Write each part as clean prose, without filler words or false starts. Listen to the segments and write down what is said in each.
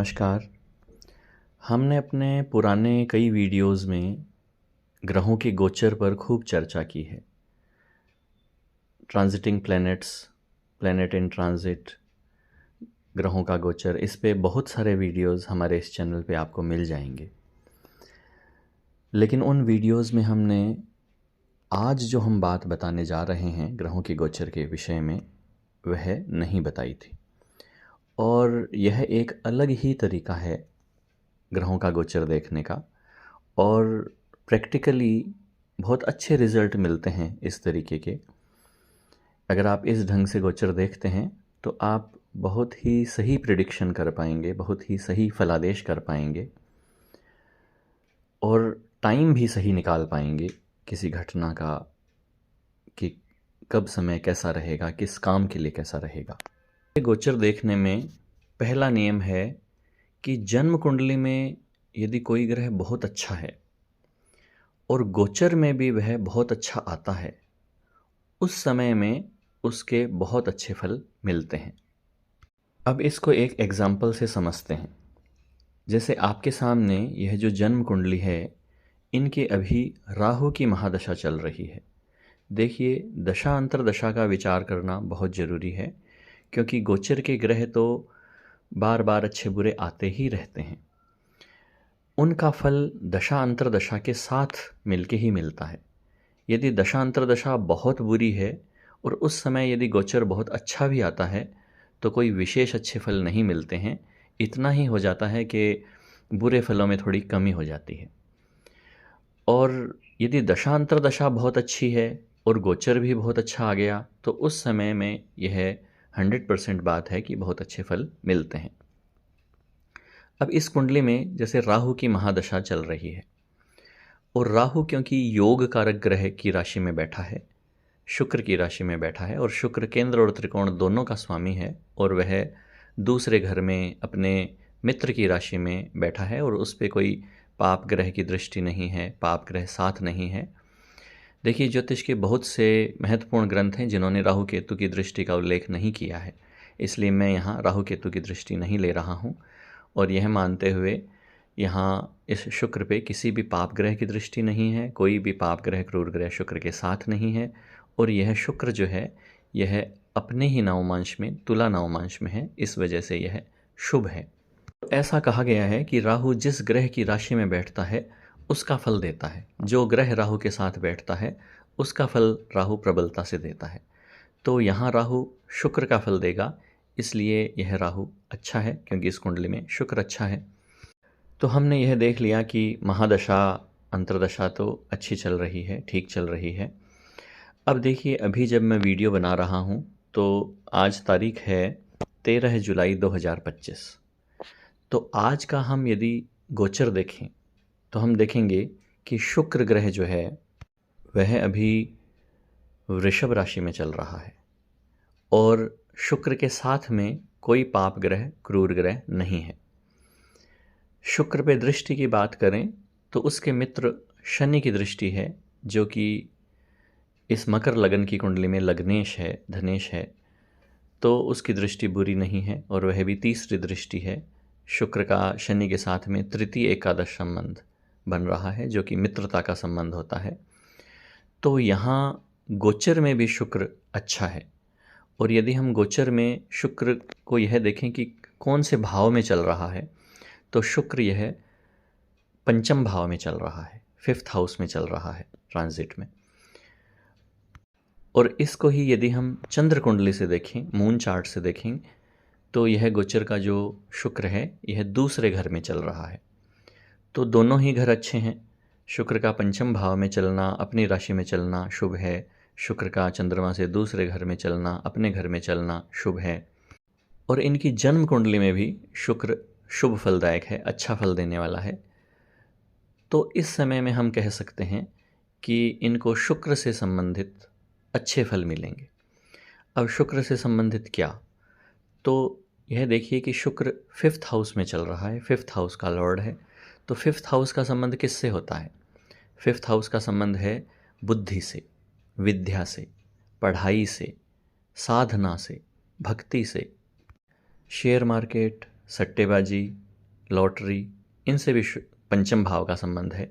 नमस्कार। हमने अपने पुराने कई वीडियोस में ग्रहों के गोचर पर खूब चर्चा की है। Transiting planets, planet in transit, ग्रहों का गोचर, इस पे बहुत सारे वीडियोस हमारे इस चैनल पे आपको मिल जाएंगे। लेकिन उन वीडियोस में हमने आज जो हम बात बताने जा रहे हैं ग्रहों के गोचर के विषय में, वह नहीं बताई थी। और यह एक अलग ही तरीका है ग्रहों का गोचर देखने का, और प्रैक्टिकली बहुत अच्छे रिज़ल्ट मिलते हैं इस तरीके के। अगर आप इस ढंग से गोचर देखते हैं तो आप बहुत ही सही प्रिडिक्शन कर पाएंगे, बहुत ही सही फलादेश कर पाएंगे और टाइम भी सही निकाल पाएंगे किसी घटना का, कि कब समय कैसा रहेगा, किस काम के लिए कैसा रहेगा। गोचर देखने में पहला नियम है कि जन्म कुंडली में यदि कोई ग्रह बहुत अच्छा है और गोचर में भी वह बहुत अच्छा आता है, उस समय में उसके बहुत अच्छे फल मिलते हैं। अब इसको एक एग्जाम्पल से समझते हैं। जैसे आपके सामने यह जो जन्म कुंडली है, इनके अभी राहु की महादशा चल रही है। देखिए, दशा अंतरदशा का विचार करना बहुत ज़रूरी है, क्योंकि गोचर के ग्रह तो बार बार अच्छे बुरे आते ही रहते हैं। उनका फल दशा अंतरदशा के साथ मिलके ही मिलता है। यदि दशा अंतरदशा बहुत बुरी है और उस समय यदि गोचर बहुत अच्छा भी आता है तो कोई विशेष अच्छे फल नहीं मिलते हैं। इतना ही हो जाता है कि बुरे फलों में थोड़ी कमी हो जाती है। और यदि दशा अंतरदशा बहुत अच्छी है और गोचर भी बहुत अच्छा आ गया तो उस समय में यह 100% बात है कि बहुत अच्छे फल मिलते हैं। अब इस कुंडली में जैसे राहु की महादशा चल रही है, और राहु क्योंकि योग कारक ग्रह की राशि में बैठा है, शुक्र की राशि में बैठा है, और शुक्र केंद्र और त्रिकोण दोनों का स्वामी है, और वह दूसरे घर में अपने मित्र की राशि में बैठा है, और उस पर कोई पाप ग्रह की दृष्टि नहीं है, पाप ग्रह साथ नहीं है। देखिए, ज्योतिष के बहुत से महत्वपूर्ण ग्रंथ हैं जिन्होंने राहु केतु की दृष्टि का उल्लेख नहीं किया है, इसलिए मैं यहाँ राहु केतु की दृष्टि नहीं ले रहा हूँ, और यह मानते हुए यहाँ इस शुक्र पे किसी भी पाप ग्रह की दृष्टि नहीं है, कोई भी पाप ग्रह, क्रूर ग्रह शुक्र के साथ नहीं है, और यह शुक्र जो है यह अपने ही नवमांश में, तुला नवमांश में है, इस वजह से यह शुभ है। तो ऐसा कहा गया है कि राहु जिस ग्रह की राशि में बैठता है उसका फल देता है। जो ग्रह राहु के साथ बैठता है उसका फल राहु प्रबलता से देता है। तो यहाँ राहु शुक्र का फल देगा, इसलिए यह राहु अच्छा है, क्योंकि इस कुंडली में शुक्र अच्छा है। तो हमने यह देख लिया कि महादशा अंतरदशा तो अच्छी चल रही है, ठीक चल रही है। अब देखिए, अभी जब मैं वीडियो बना रहा हूँ तो आज तारीख है 13 जुलाई 2025। तो आज का हम यदि गोचर देखें तो हम देखेंगे कि शुक्र ग्रह जो है वह अभी वृषभ राशि में चल रहा है, और शुक्र के साथ में कोई पाप ग्रह, क्रूर ग्रह नहीं है। शुक्र पे दृष्टि की बात करें तो उसके मित्र शनि की दृष्टि है, जो कि इस मकर लगन की कुंडली में लग्नेश है, धनेश है, तो उसकी दृष्टि बुरी नहीं है, और वह भी तीसरी दृष्टि है। शुक्र का शनि के साथ में तृतीय एकादश संबंध बन रहा है, जो कि मित्रता का संबंध होता है। तो यहाँ गोचर में भी शुक्र अच्छा है, और यदि हम गोचर में शुक्र को यह देखें कि कौन से भाव में चल रहा है, तो शुक्र यह पंचम भाव में चल रहा है, 5th हाउस में चल रहा है ट्रांजिट में। और इसको ही यदि हम चंद्र कुंडली से देखें, मून चार्ट से देखें, तो यह गोचर का जो शुक्र है यह दूसरे घर में चल रहा है। तो दोनों ही घर अच्छे हैं। शुक्र का पंचम भाव में चलना, अपनी राशि में चलना शुभ है। शुक्र का चंद्रमा से दूसरे घर में चलना, अपने घर में चलना शुभ है। और इनकी जन्म कुंडली में भी शुक्र शुभ फलदायक है, अच्छा फल देने वाला है। तो इस समय में हम कह सकते हैं कि इनको शुक्र से संबंधित अच्छे फल मिलेंगे। अब शुक्र से संबंधित क्या, तो यह देखिए कि शुक्र 5th हाउस में चल रहा है, 5th हाउस का लॉर्ड है। तो 5th हाउस का संबंध किससे होता है? 5th हाउस का संबंध है बुद्धि से, विद्या से, पढ़ाई से, साधना से, भक्ति से। शेयर मार्केट, सट्टेबाजी, लॉटरी, इनसे भी पंचम भाव का संबंध है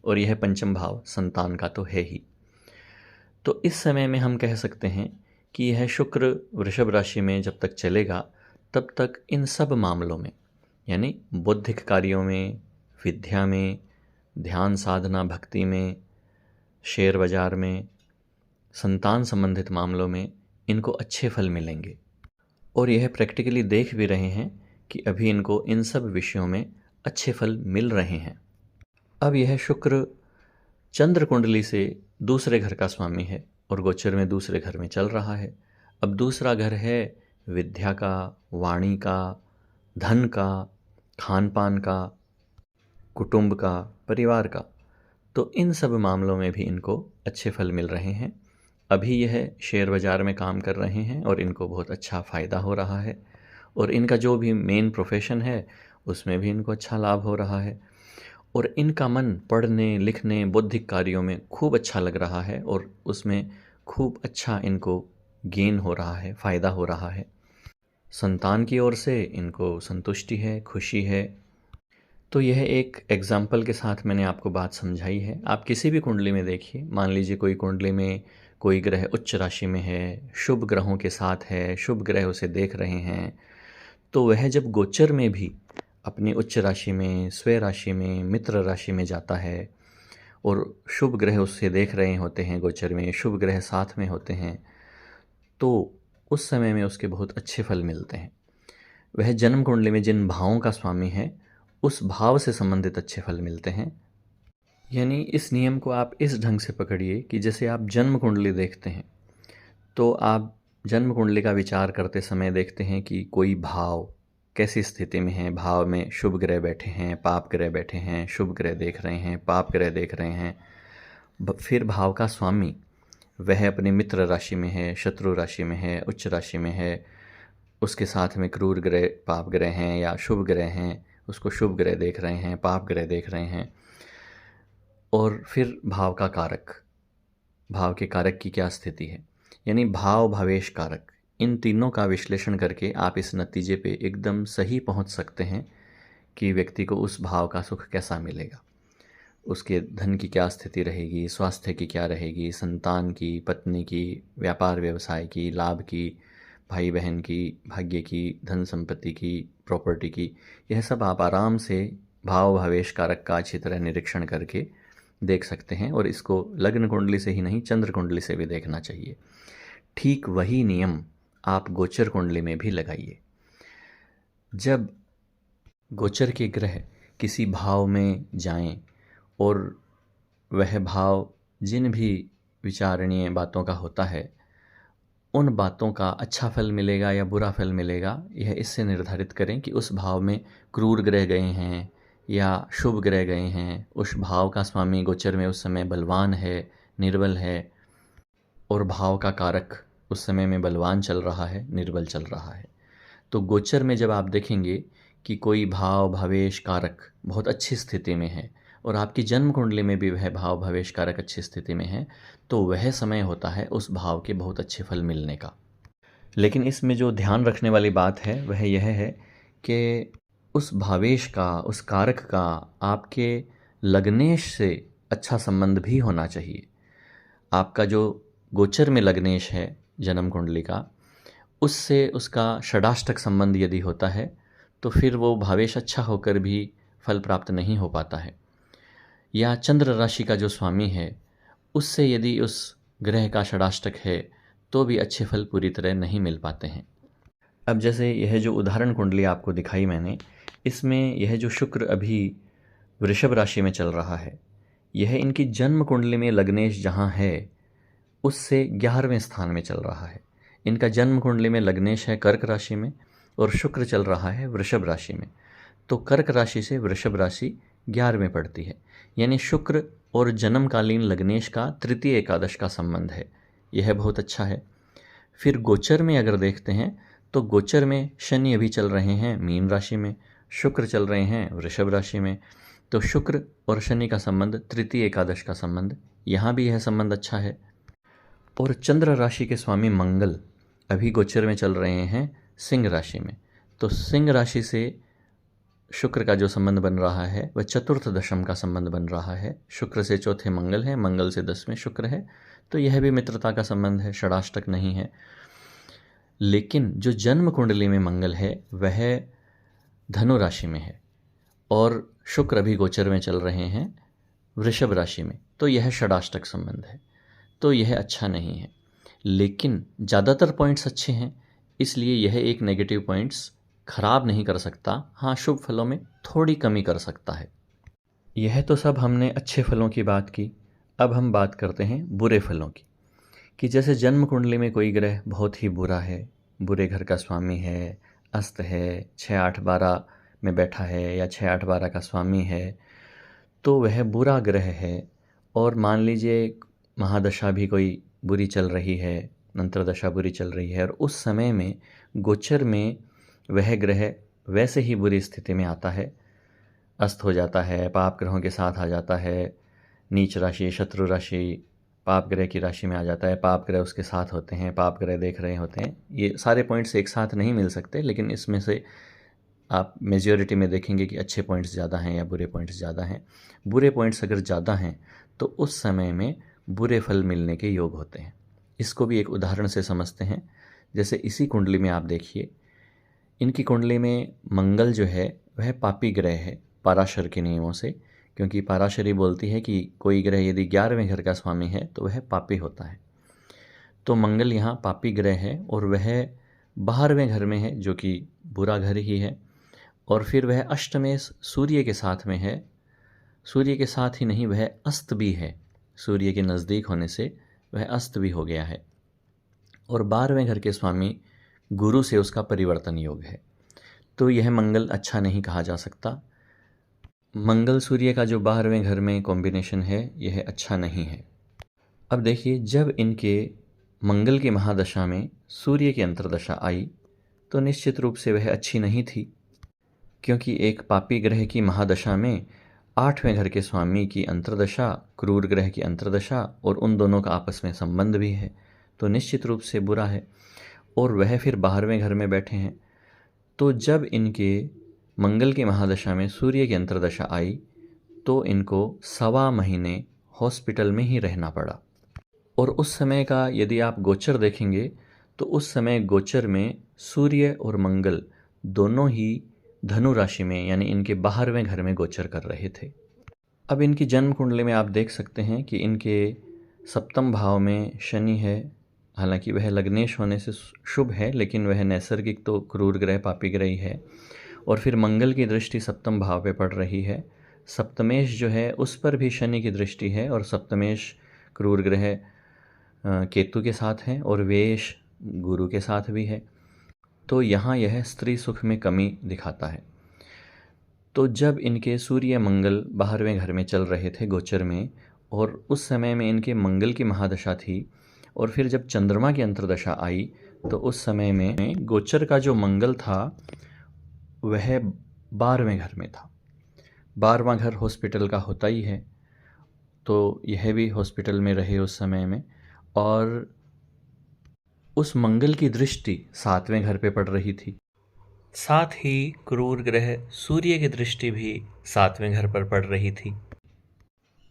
और यह पंचम भाव संतान का तो है ही। तो इस समय में हम कह सकते हैं कि यह शुक्र वृषभ राशि में जब तक चलेगा तब तक इन सब मामलों में, यानी बौद्धिक कार्यों में, विद्या में, ध्यान साधना भक्ति में, शेयर बाजार में, संतान संबंधित मामलों में इनको अच्छे फल मिलेंगे। और यह प्रैक्टिकली देख भी रहे हैं कि अभी इनको इन सब विषयों में अच्छे फल मिल रहे हैं। अब यह शुक्र चंद्र कुंडली से दूसरे घर का स्वामी है और गोचर में दूसरे घर में चल रहा है। अब दूसरा घर है विद्या का, वाणी का, धन का, खान पान का, कुटुंब का, परिवार का। तो इन सब मामलों में भी इनको अच्छे फल मिल रहे हैं। अभी यह शेयर बाज़ार में काम कर रहे हैं और इनको बहुत अच्छा फ़ायदा हो रहा है और इनका जो भी मेन प्रोफेशन है उसमें भी इनको अच्छा लाभ हो रहा है और इनका मन पढ़ने लिखने बौद्धिक कार्यों में खूब अच्छा लग रहा है और उसमें खूब अच्छा इनको गेन हो रहा है, फ़ायदा हो रहा है। संतान की ओर से इनको संतुष्टि है, खुशी है। तो यह एक एग्ज़ाम्पल के साथ मैंने आपको बात समझाई है। आप किसी भी कुंडली में देखिए, मान लीजिए कोई कुंडली में कोई ग्रह उच्च राशि में है, शुभ ग्रहों के साथ है, शुभ ग्रह उसे देख रहे हैं, तो वह जब गोचर में भी अपनी उच्च राशि में, स्वय राशि में, मित्र राशि में जाता है और शुभ ग्रह उससे देख रहे होते हैं, गोचर में शुभ ग्रह साथ में होते हैं, तो उस समय में उसके बहुत अच्छे फल मिलते हैं। वह जन्म कुंडली में जिन भावों का स्वामी है उस भाव से संबंधित अच्छे फल मिलते हैं। यानी इस नियम को आप इस ढंग से पकड़िए कि जैसे आप जन्म कुंडली देखते हैं तो आप जन्म कुंडली का विचार करते समय देखते हैं कि कोई भाव कैसी स्थिति में है, भाव में शुभ ग्रह बैठे हैं, पाप ग्रह बैठे हैं, शुभ ग्रह देख रहे हैं, पाप ग्रह देख रहे हैं। फिर भाव का स्वामी वह अपने मित्र राशि में है, शत्रु राशि में है, उच्च राशि में है, उसके साथ में क्रूर ग्रह पाप ग्रह हैं या शुभ ग्रह हैं, उसको शुभ ग्रह देख रहे हैं, पाप ग्रह देख रहे हैं। और फिर भाव का कारक, भाव के कारक की क्या स्थिति है, यानी भाव भावेश कारक, इन तीनों का विश्लेषण करके आप इस नतीजे पे एकदम सही पहुंच सकते हैं कि व्यक्ति को उस भाव का सुख कैसा मिलेगा, उसके धन की क्या स्थिति रहेगी, स्वास्थ्य की क्या रहेगी, संतान की, पत्नी की, व्यापार व्यवसाय की, लाभ की, भाई बहन की, भाग्य की, धन संपत्ति की, प्रॉपर्टी की। यह सब आप आराम से भाव भावेश कारक का अच्छी तरह निरीक्षण करके देख सकते हैं और इसको लग्न कुंडली से ही नहीं, चंद्र कुंडली से भी देखना चाहिए। ठीक वही नियम आप गोचर कुंडली में भी लगाइए। जब गोचर के ग्रह किसी भाव में जाएं और वह भाव जिन भी विचारणीय बातों का होता है उन बातों का अच्छा फल मिलेगा या बुरा फल मिलेगा, यह इससे निर्धारित करें कि उस भाव में क्रूर ग्रह गए हैं या शुभ ग्रह गए हैं, उस भाव का स्वामी गोचर में उस समय बलवान है, निर्बल है, और भाव का कारक उस समय में बलवान चल रहा है, निर्बल चल रहा है। तो गोचर में जब आप देखेंगे कि कोई भाव भावेश कारक बहुत अच्छी स्थिति में है और आपकी जन्म कुंडली में भी वह भाव भावेश कारक अच्छी स्थिति में है, तो वह समय होता है उस भाव के बहुत अच्छे फल मिलने का। लेकिन इसमें जो ध्यान रखने वाली बात है वह यह है कि उस भावेश का, उस कारक का आपके लग्नेश से अच्छा संबंध भी होना चाहिए। आपका जो गोचर में लग्नेश है जन्म कुंडली का, उससे उसका षडाष्टक संबंध यदि होता है तो फिर वो भावेश अच्छा होकर भी फल प्राप्त नहीं हो पाता है। या चंद्र राशि का जो स्वामी है उससे यदि उस ग्रह का षडाष्टक है तो भी अच्छे फल पूरी तरह नहीं मिल पाते हैं। अब जैसे यह जो उदाहरण कुंडली आपको दिखाई मैंने, इसमें यह जो शुक्र अभी वृषभ राशि में चल रहा है, यह इनकी जन्म कुंडली में लग्नेश जहाँ है उससे 11वें स्थान में चल रहा है। इनका जन्म कुंडली में लग्नेश है कर्क राशि में और शुक्र चल रहा है वृषभ राशि में। तो कर्क राशि से वृषभ राशि 11वें पड़ती है, यानी शुक्र और जन्मकालीन लग्नेश का तृतीय एकादश का संबंध है। यह बहुत अच्छा है। फिर गोचर में अगर देखते हैं तो गोचर में शनि अभी चल रहे हैं मीन राशि में, शुक्र चल रहे हैं वृषभ राशि में। तो शुक्र और शनि का संबंध तृतीय एकादश का संबंध, यहाँ भी यह संबंध अच्छा है। और चंद्र राशि के स्वामी मंगल अभी गोचर में चल रहे हैं सिंह राशि में। तो सिंह राशि से शुक्र का जो संबंध बन रहा है वह चतुर्थ दशम का संबंध बन रहा है। शुक्र से चौथे मंगल है, मंगल से 10वें शुक्र है, तो यह भी मित्रता का संबंध है, षडाष्टक नहीं है। लेकिन जो जन्म कुंडली में मंगल है वह धनु राशि में है और शुक्र अभी गोचर में चल रहे हैं वृषभ राशि में, तो यह षडाष्टक संबंध है, तो यह अच्छा नहीं है। लेकिन ज़्यादातर पॉइंट्स अच्छे हैं, इसलिए यह एक नेगेटिव पॉइंट्स खराब नहीं कर सकता। हाँ, शुभ फलों में थोड़ी कमी कर सकता है। यह तो सब हमने अच्छे फलों की बात की। अब हम बात करते हैं बुरे फलों की, कि जैसे जन्म कुंडली में कोई ग्रह बहुत ही बुरा है, बुरे घर का स्वामी है, अस्त है, 6-8-12 में बैठा है या 6-8-12 का स्वामी है, तो वह बुरा ग्रह है। और मान लीजिए महादशा भी कोई बुरी चल रही है, अंतर्दशा बुरी चल रही है, और उस समय में गोचर में वह ग्रह वैसे ही बुरी स्थिति में आता है, अस्त हो जाता है, पाप ग्रहों के साथ आ जाता है, नीच राशि, शत्रु राशि, पाप ग्रह की राशि में आ जाता है, पाप ग्रह उसके साथ होते हैं, पाप ग्रह देख रहे होते हैं। ये सारे पॉइंट्स एक साथ नहीं मिल सकते, लेकिन इसमें से आप मेजॉरिटी में देखेंगे कि अच्छे पॉइंट्स ज़्यादा हैं या बुरे पॉइंट्स ज़्यादा हैं। बुरे पॉइंट्स अगर ज़्यादा हैं तो उस समय में बुरे फल मिलने के योग होते हैं। इसको भी एक उदाहरण से समझते हैं। जैसे इसी कुंडली में आप देखिए, इनकी कुंडली में मंगल जो है वह पापी ग्रह है पाराशर के नियमों से, क्योंकि पाराशरी बोलती है कि कोई ग्रह यदि 11वें घर का स्वामी है तो वह पापी होता है। तो मंगल यहाँ पापी ग्रह है और वह 12वें घर में है, जो कि बुरा घर ही है। और फिर वह अष्टमें सूर्य के साथ में है। सूर्य के साथ ही नहीं, वह अस्त भी है। सूर्य के नज़दीक होने से वह अस्त भी हो गया है। और 12वें घर के स्वामी गुरु से उसका परिवर्तन योग है। तो यह मंगल अच्छा नहीं कहा जा सकता। मंगल सूर्य का जो 12वें घर में कॉम्बिनेशन है यह अच्छा नहीं है। अब देखिए, जब इनके मंगल की महादशा में सूर्य की अंतर्दशा आई तो निश्चित रूप से वह अच्छी नहीं थी, क्योंकि एक पापी ग्रह की महादशा में 8वें घर के स्वामी की अंतर्दशा, क्रूर ग्रह की अंतर्दशा, और उन दोनों का आपस में संबंध भी है, तो निश्चित रूप से बुरा है। और वह फिर 12वें घर में बैठे हैं। तो जब इनके मंगल की महादशा में सूर्य की अंतर्दशा आई तो इनको 1.25 महीने हॉस्पिटल में ही रहना पड़ा। और उस समय का यदि आप गोचर देखेंगे तो उस समय गोचर में सूर्य और मंगल दोनों ही धनु राशि में, यानी इनके 12वें घर में गोचर कर रहे थे। अब इनकी जन्म कुंडली में आप देख सकते हैं कि इनके सप्तम भाव में शनि है। हालांकि वह लग्नेश होने से शुभ है, लेकिन वह नैसर्गिक तो क्रूर ग्रह, पापी ग्रह ही है। और फिर मंगल की दृष्टि सप्तम भाव पे पड़ रही है। सप्तमेश जो है उस पर भी शनि की दृष्टि है, और सप्तमेश क्रूर ग्रह केतु के साथ है और वेश गुरु के साथ भी है। तो यहाँ यह स्त्री सुख में कमी दिखाता है। तो जब इनके सूर्य मंगल 12वें घर में चल रहे थे गोचर में, और उस समय में इनके मंगल की महादशा थी, और फिर जब चंद्रमा की अंतर्दशा आई तो उस समय में गोचर का जो मंगल था वह 12वें घर में था। 12वां घर हॉस्पिटल का होता ही है, तो यह भी हॉस्पिटल में रहे उस समय में। और उस मंगल की दृष्टि 7वें घर पे पड़ रही थी। साथ ही क्रूर ग्रह सूर्य की दृष्टि भी 7वें घर पर पड़ रही थी।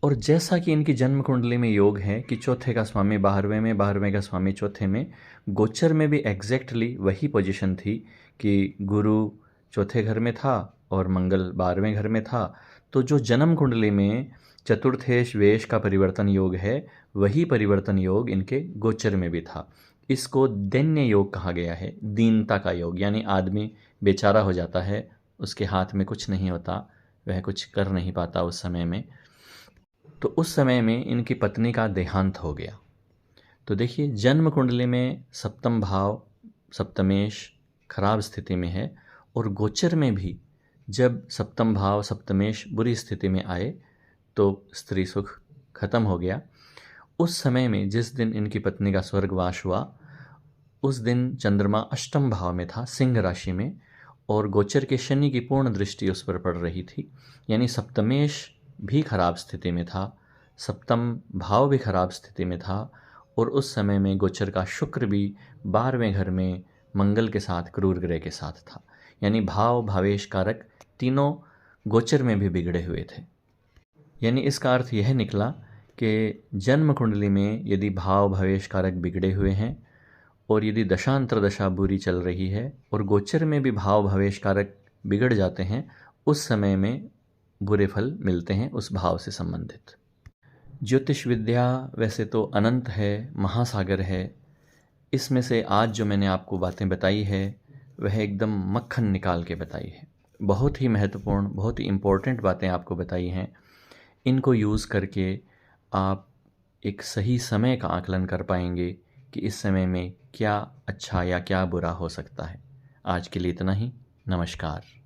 और जैसा कि इनकी जन्म कुंडली में योग है कि चौथे का स्वामी 12वें में, 12वें का स्वामी चौथे में, गोचर में भी एग्जैक्टली वही पोजीशन थी कि गुरु चौथे घर में था और मंगल 12वें घर में था। तो जो जन्म कुंडली में चतुर्थेश वेश का परिवर्तन योग है, वही परिवर्तन योग इनके गोचर में भी था। इसको दैन्य योग कहा गया है, दीनता का योग, यानी आदमी बेचारा हो जाता है, उसके हाथ में कुछ नहीं होता, वह कुछ कर नहीं पाता उस समय में। तो उस समय में इनकी पत्नी का देहांत हो गया। तो देखिए, जन्म कुंडली में सप्तम भाव सप्तमेश खराब स्थिति में है, और गोचर में भी जब सप्तम भाव सप्तमेश बुरी स्थिति में आए तो स्त्री सुख खत्म हो गया। उस समय में जिस दिन इनकी पत्नी का स्वर्गवास हुआ, उस दिन चंद्रमा अष्टम भाव में था, सिंह राशि में, और गोचर के शनि की पूर्ण दृष्टि उस पर पड़ रही थी। यानी सप्तमेश भी खराब स्थिति में था, सप्तम भाव भी खराब स्थिति में था, और उस समय में गोचर का शुक्र भी 12वें घर में मंगल के साथ क्रूर ग्रह के साथ था। यानी भाव भावेश कारक तीनों गोचर में भी बिगड़े हुए थे। यानी इसका अर्थ यह निकला कि जन्म कुंडली में यदि भाव भवेश कारक बिगड़े हुए हैं और यदि दशांतर दशा बुरी चल रही है और गोचर में भी भाव भवेश कारक बिगड़ जाते हैं, उस समय में बुरे फल मिलते हैं उस भाव से संबंधित। ज्योतिष विद्या वैसे तो अनंत है, महासागर है। इसमें से आज जो मैंने आपको बातें बताई है वह एकदम मक्खन निकाल के बताई है। बहुत ही महत्वपूर्ण, बहुत ही इम्पोर्टेंट बातें आपको बताई हैं। इनको यूज़ करके आप एक सही समय का आकलन कर पाएंगे कि इस समय में क्या अच्छा या क्या बुरा हो सकता है। आज के लिए इतना ही। नमस्कार।